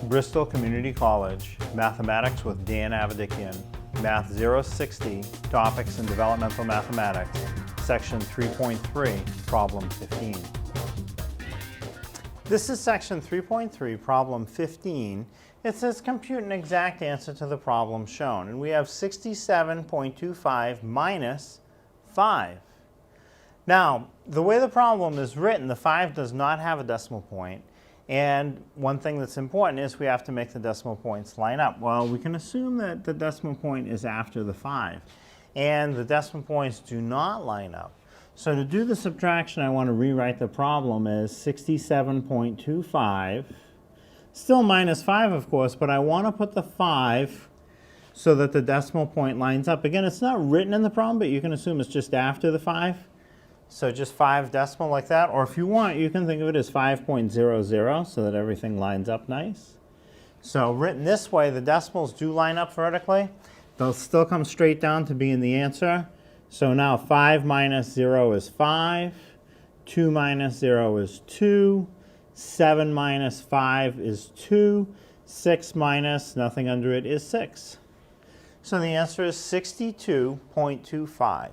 Bristol Community College, Mathematics with Dan Avedikian, Math 060, Topics in Developmental Mathematics, Section 3.3, Problem 15. This is Section 3.3, Problem 15. It says compute an exact answer to the problem shown, and we have 67.25 minus 5. Now, the way the problem is written, the 5 does not have a decimal point. And one thing that's important is we have to make the decimal points line up. Well, we can assume that the decimal point is after the 5. And the decimal points do not line up. So to do the subtraction, I want to rewrite the problem as 67.25. Still minus 5, of course, but I want to put the 5 so that the decimal point lines up. Again, it's not written in the problem, but you can assume it's just after the 5. So just 5 decimal like that, or if you want, you can think of it as 5.00 so that everything lines up nice. So written this way, the decimals do line up vertically. They'll still come straight down to being the answer. So now 5 minus 0 is 5, 2 minus 0 is 2, 7 minus 5 is 2, 6 minus nothing under it is 6. So the answer is 62.25.